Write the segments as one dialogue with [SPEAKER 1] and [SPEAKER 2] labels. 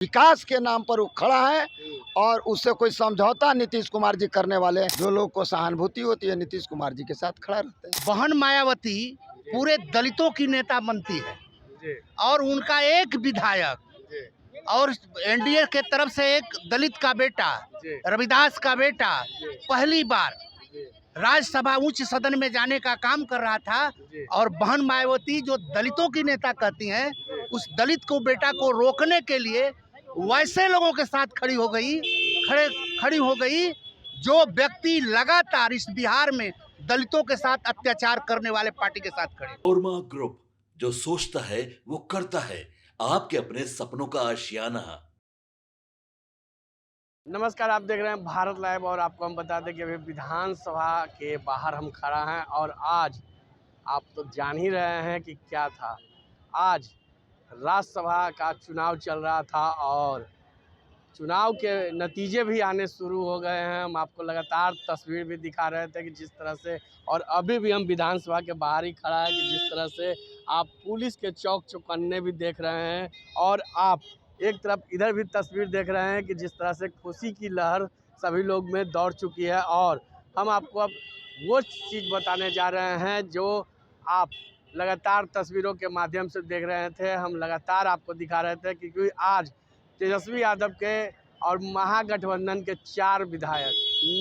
[SPEAKER 1] विकास के नाम पर वो खड़ा है और उससे कोई समझौता नीतीश कुमार जी करने वाले, जो लोग को सहानुभूति होती है नीतीश कुमार जी के साथ खड़ा रहते हैं।
[SPEAKER 2] बहन मायावती पूरे दलितों की नेता बनती है और उनका एक विधायक और एनडीए के तरफ से एक दलित का बेटा, रविदास का बेटा पहली बार राज्यसभा उच्च सदन में जाने का काम कर रहा था। और बहन मायावती जो दलितों की नेता कहती हैं, उस दलित को बेटा को रोकने के लिए वैसे लोगों के साथ खड़ी हो गई जो व्यक्ति लगातार इस बिहार में दलितों के साथ अत्याचार करने वाले पार्टी के साथ खड़े।
[SPEAKER 3] ओरमा ग्रुप, जो सोचता है वो करता है, आपके अपने सपनों का आशियाना।
[SPEAKER 4] नमस्कार, आप देख रहे हैं भारत लाइव और आपको हम बता दें कि अभी विधानसभा के बाहर हम खड़ा हैं और आज आप तो जान ही रहे हैं कि क्या था। आज राज्यसभा का चुनाव चल रहा था और चुनाव के नतीजे भी आने शुरू हो गए हैं। हम आपको लगातार तस्वीर भी दिखा रहे थे कि जिस तरह से, और अभी भी हम विधानसभा के बाहर ही खड़ा है कि जिस तरह से आप पुलिस के चौक चौकन्ने भी देख रहे हैं और आप एक तरफ इधर भी तस्वीर देख रहे हैं कि जिस तरह से खुशी की लहर सभी लोग में दौड़ चुकी है। और हम आपको अब वो चीज़ बताने जा रहे हैं जो आप लगातार तस्वीरों के माध्यम से देख रहे थे। हम लगातार आपको दिखा रहे थे क्योंकि आज तेजस्वी यादव के और महागठबंधन के 4 विधायक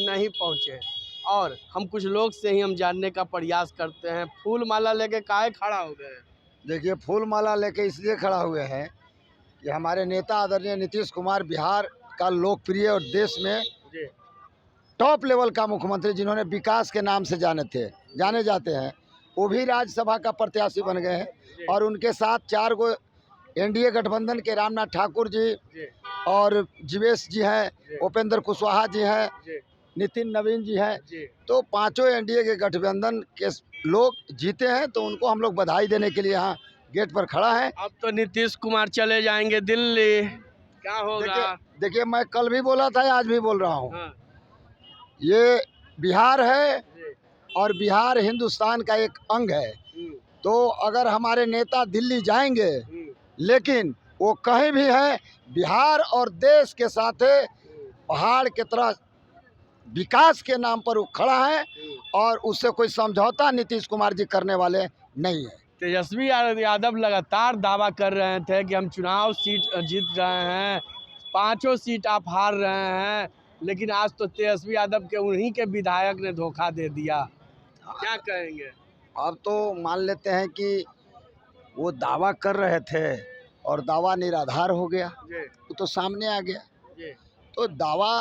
[SPEAKER 4] नहीं पहुंचे और हम कुछ लोग से ही हम जानने का प्रयास करते हैं। फूल माला लेके काहे खड़ा हो गए?
[SPEAKER 1] देखिए, फूल माला लेके इसलिए खड़ा हुए हैं कि हमारे नेता आदरणीय नीतीश कुमार बिहार का लोकप्रिय और देश में टॉप लेवल का मुख्यमंत्री, जिन्होंने विकास के नाम से जाने जाते हैं, वो भी राज्यसभा का प्रत्याशी बन गए हैं। और उनके साथ 4 गो एनडीए गठबंधन के रामनाथ ठाकुर जी और जीवेश जी हैं, उपेंद्र कुशवाहा जी हैं, नितिन नवीन जी हैं। तो 5 एनडीए के गठबंधन के लोग जीते हैं, तो उनको हम लोग बधाई देने के लिए यहाँ गेट पर खड़ा है।
[SPEAKER 4] अब तो नीतीश कुमार चले जाएंगे दिल्ली, क्या होगा?
[SPEAKER 1] देखिए, मैं कल भी बोला था, आज भी बोल रहा हूँ। हाँ। ये बिहार है और बिहार हिंदुस्तान का एक अंग है। तो अगर हमारे नेता दिल्ली जाएंगे, लेकिन वो कहीं भी है, बिहार और देश के साथ पहाड़ की तरह विकास के नाम पर वो खड़ा है और उससे कोई समझौता नीतीश कुमार जी करने वाले नहीं है।
[SPEAKER 4] तेजस्वी यादव लगातार दावा कर रहे थे कि हम चुनाव सीट जीत रहे हैं, 5 सीट आप हार रहे हैं, लेकिन आज तो तेजस्वी यादव के उन्हीं के विधायक ने धोखा दे दिया। क्या कहेंगे?
[SPEAKER 1] अब तो मान लेते हैं कि वो दावा कर रहे थे और दावा निराधार हो गया, वो तो सामने आ गया। तो दावा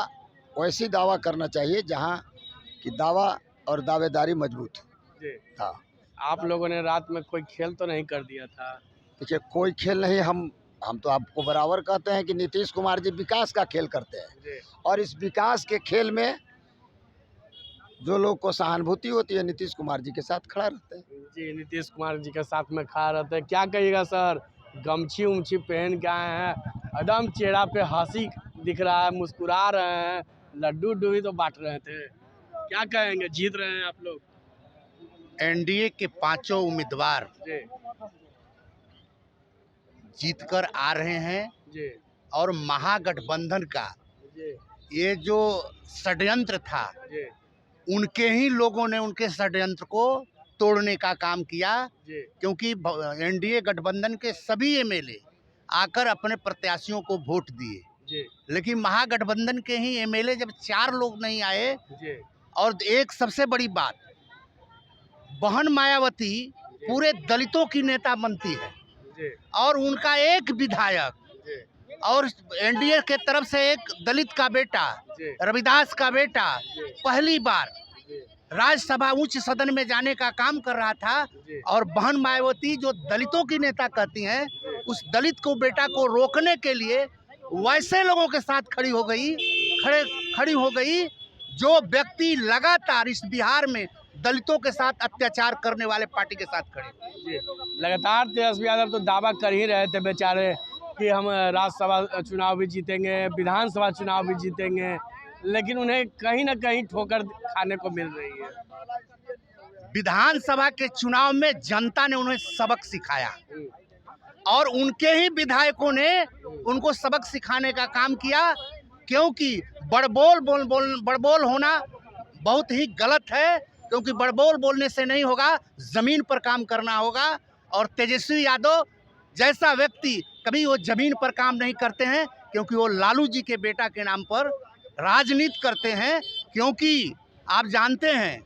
[SPEAKER 1] वैसी दावा करना चाहिए जहाँ कि दावा और दावेदारी मजबूत था।
[SPEAKER 4] आप लोगों ने रात में कोई खेल तो नहीं कर दिया था?
[SPEAKER 1] देखिए, कोई खेल नहीं। हम तो आपको बराबर कहते हैं कि नीतीश कुमार जी विकास का खेल करते हैं और इस विकास के खेल में जो लोग को सहानुभूति होती है नीतीश कुमार जी के साथ खड़ा रहते हैं।
[SPEAKER 4] जी, नीतीश कुमार जी के साथ में खड़ा रहते हैं। क्या कहिएगा सर, गमछी उमछी पहन के आए हैं, एकदम चेहरा पे हंसी दिख रहा है, मुस्कुरा रहे हैं, लड्डू उड्डू भी तो बांट रहे थे। क्या कहेंगे, जीत रहे हैं आप लोग?
[SPEAKER 2] एनडीए के 5 उम्मीदवार जीतकर आ रहे हैं और महागठबंधन का ये जो षड्यंत्र था, उनके ही लोगों ने उनके षड्यंत्र को तोड़ने का काम किया। क्योंकि एनडीए गठबंधन के सभी एमएलए आकर अपने प्रत्याशियों को वोट दिए, लेकिन महागठबंधन के ही एमएलए जब 4 लोग नहीं आए। और एक सबसे बड़ी बात, बहन मायावती पूरे दलितों की नेता बनती है और उनका एक विधायक और एनडीए के तरफ से एक दलित का बेटा, रविदास का बेटा पहली बार राज्यसभा उच्च सदन में जाने का काम कर रहा था। और बहन मायावती जो दलितों की नेता कहती हैं, उस दलित को बेटा को रोकने के लिए वैसे लोगों के साथ खड़ी हो गई जो व्यक्ति लगातार इस बिहार में दलितों के साथ अत्याचार करने वाले पार्टी के साथ खड़े।
[SPEAKER 4] लगातार तेजस्वी यादव तो दावा कर ही रहे थे बेचारे कि हम राज्यसभा चुनाव भी जीतेंगे, विधानसभा चुनाव भी जीतेंगे, लेकिन उन्हें कहीं ना कहीं ठोकर खाने को मिल रही है।
[SPEAKER 2] विधानसभा के चुनाव में जनता ने उन्हें सबक सिखाया और उनके ही विधायकों ने उनको सबक सिखाने का काम किया, क्योंकि बड़बोल होना बहुत ही गलत है, क्योंकि बड़बोल बोलने से नहीं होगा, ज़मीन पर काम करना होगा। और तेजस्वी यादव जैसा व्यक्ति कभी वो ज़मीन पर काम नहीं करते हैं, क्योंकि वो लालू जी के बेटा के नाम पर राजनीति करते हैं। क्योंकि आप जानते हैं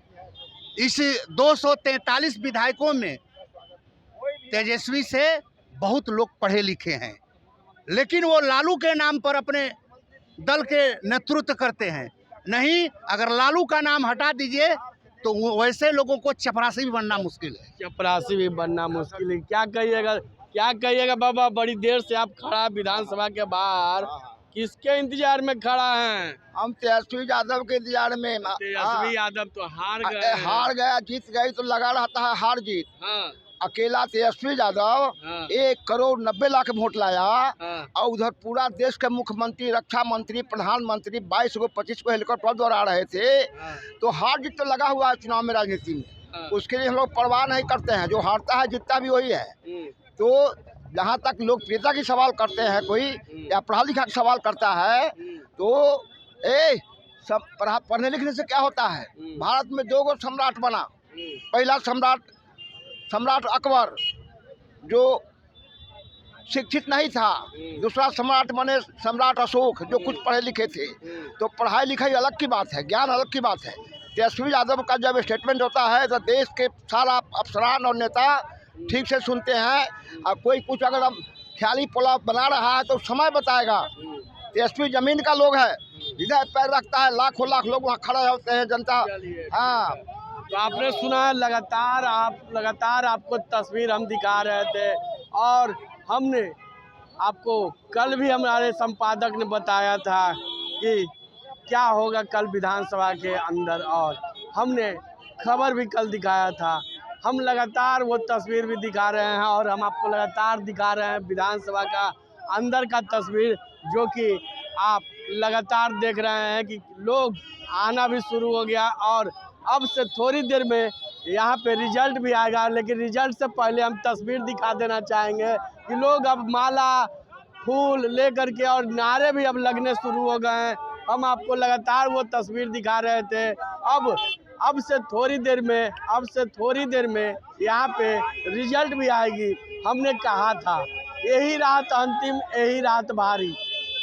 [SPEAKER 2] इस 243 विधायकों में तेजस्वी से बहुत लोग पढ़े लिखे हैं, लेकिन वो लालू के नाम पर अपने दल के नेतृत्व करते हैं। नहीं, अगर लालू का नाम हटा दीजिए तो वैसे लोगों को चपरासी भी बनना मुश्किल है।
[SPEAKER 4] चपरासी भी बनना मुश्किल है। क्या कहिएगा बाबा, बड़ी देर से आप खड़ा विधानसभा के बाहर, किसके इंतजार में खड़ा हैं?
[SPEAKER 1] हम तेजस्वी यादव के इंतजार में।
[SPEAKER 4] तेजस्वी यादव तो हार गए।
[SPEAKER 1] हार गया, जीत गई तो लगा रहता है हार जीत।
[SPEAKER 4] हाँ,
[SPEAKER 1] अकेला तेजस्वी यादव
[SPEAKER 4] हाँ,
[SPEAKER 1] 1,90,00,000 वोट लाया,
[SPEAKER 4] हाँ,
[SPEAKER 1] और उधर पूरा देश के मुख्यमंत्री, रक्षा मंत्री, प्रधानमंत्री 22 को 25 को हेलीकॉप्टर दौड़ा रहे थे।
[SPEAKER 4] हाँ,
[SPEAKER 1] तो हार जीत तो लगा हुआ है चुनाव में, राजनीति में।
[SPEAKER 4] हाँ।
[SPEAKER 1] उसके लिए हम लोग परवाह नहीं करते हैं, जो हारता है जीतता भी वही है। तो जहाँ तक लोकप्रियता की सवाल करते हैं कोई, या पढ़ा लिखा का सवाल करता है, तो सब पढ़ने लिखने से क्या होता है? भारत में 2 गो सम्राट बना। पहला सम्राट अकबर, जो शिक्षित नहीं था। दूसरा सम्राट बने सम्राट अशोक, जो कुछ पढ़े लिखे थे। तो पढ़ाई लिखाई अलग की बात है, ज्ञान अलग की बात है। तेजस्वी यादव का जब स्टेटमेंट होता है तो देश के सारा अफसरान और नेता ठीक से सुनते हैं। और कोई कुछ अगर हम ख्याली पुलाव बना रहा है तो समय बताएगा। तेजस्वी जमीन का लोग है, इधर पैर रखता है, लाखों लाख लोग वहाँ खड़े होते हैं, जनता। हाँ,
[SPEAKER 4] तो आपने सुना, लगातार आपको तस्वीर हम दिखा रहे थे, और हमने आपको कल भी हमारे संपादक ने बताया था कि क्या होगा कल विधानसभा के अंदर, और हमने खबर भी कल दिखाया था। हम लगातार वो तस्वीर भी दिखा रहे हैं, और हम आपको लगातार दिखा रहे हैं विधानसभा का अंदर का तस्वीर, जो कि आप लगातार देख रहे हैं कि लोग आना भी शुरू हो गया। और अब से थोड़ी देर में यहाँ पे रिजल्ट भी आएगा, लेकिन रिजल्ट से पहले हम तस्वीर दिखा देना चाहेंगे कि लोग अब माला फूल लेकर के और नारे भी अब लगने शुरू हो गए हैं। हम आपको लगातार वो तस्वीर दिखा रहे थे। अब से थोड़ी देर में यहाँ पे रिजल्ट भी आएगी। हमने कहा था यही रात अंतिम, यही रात भारी,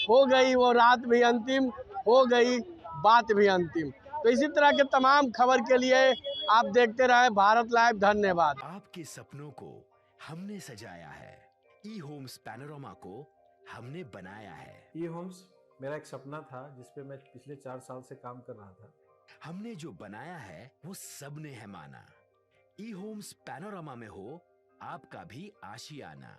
[SPEAKER 4] हो गई वो रात भी अंतिम, हो गई बात भी अंतिम। तो इसी तरह के तमाम खबर के लिए आप देखते रहे भारत लाइव। धन्यवाद।
[SPEAKER 5] आपके सपनों को हमने सजाया है, ई होम्स पैनोरमा को हमने बनाया है।
[SPEAKER 6] ई होम्स मेरा एक सपना था, जिसपे मैं पिछले 4 साल से काम कर रहा था।
[SPEAKER 5] हमने जो बनाया है वो सबने है माना। ई होम्स पैनोरमा में हो आपका भी आशियाना।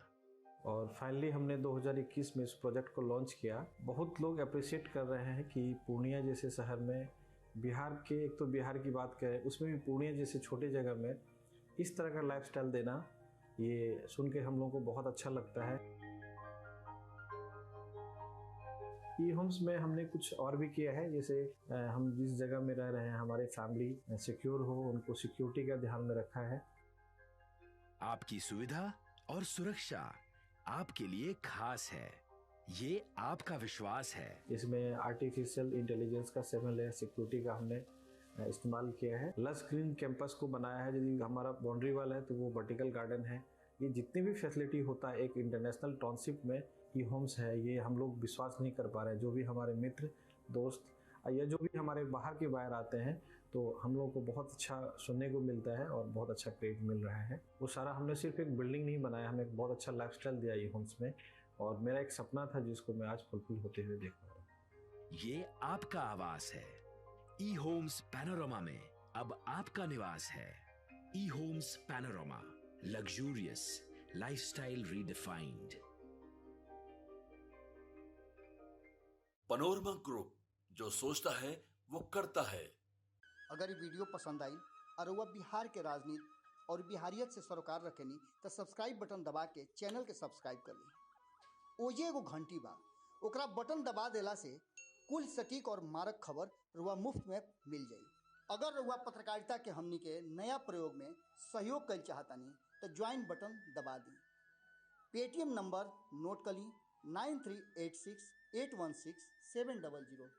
[SPEAKER 6] और फाइनली हमने 2021 में इस प्रोजेक्ट को लॉन्च किया। बहुत लोग अप्रिशिएट कर रहे हैं कि पूर्णिया जैसे शहर में, बिहार के, एक तो बिहार की बात करें उसमें भी पूर्णिया जैसे छोटे जगह में इस तरह का लाइफस्टाइल देना, ये सुन के हम लोगों को बहुत अच्छा लगता है। ई होम्स में हमने कुछ और भी किया है, जैसे हम जिस जगह में रह रहे हैं हमारे फैमिली सिक्योर हो, उनको सिक्योरिटी का ध्यान में रखा है।
[SPEAKER 5] आपकी सुविधा और सुरक्षा आपके लिए खास है, ये आपका विश्वास है।
[SPEAKER 6] इसमें आर्टिफिशियल इंटेलिजेंस का 7 लेयर सिक्योरिटी का हमने इस्तेमाल किया है। लस ग्रीन कैंपस को बनाया है। यदि हमारा बाउंड्री वाल है तो वो वर्टिकल गार्डन है। ये जितनी भी फैसिलिटी होता है एक इंटरनेशनल टाउनशिप में, ई होम्स है, ये हम लोग विश्वास नहीं कर पा रहे हैं। जो भी हमारे मित्र दोस्त या जो भी हमारे बाहर के बाहर आते हैं, तो हम लोगों को बहुत अच्छा सुनने को मिलता है और बहुत अच्छा क्रेडिट मिल रहा है। वो सारा हमने सिर्फ एक बिल्डिंग नहीं बनाया, हमें एक बहुत अच्छा लाइफस्टाइल दिया ई होम्स में, और मेरा एक सपना था जिसको मैं आज फुलफिल होते हुए देख पा रहा हूँ।
[SPEAKER 5] ये आपका आवास है। ई होम्स पैनोरमा में अब आपका निवास है। E Homes Panorama, luxurious lifestyle redefined.
[SPEAKER 3] Panorama Group, जो सोचता है वो करता है।
[SPEAKER 7] अगर ये वीडियो पसंद आई और वह बिहार के राजनीति और बिहारियत से सरोकार रखेनी तो सब्सक्राइब बटन दबा के चैनल के सब्सक्राइब कर ली। ओजे एगो घंटी बा, ओकरा बटन दबा देला से कुल सटीक और मारक खबर रुआ मुफ्त में मिल जाई। अगर रुआ पत्रकारिता के हमनी के नया प्रयोग में सहयोग कर चाहतानी तो ज्वाइन बटन दबा दी। पेटीएम नंबर नोट कर ली 9386816700।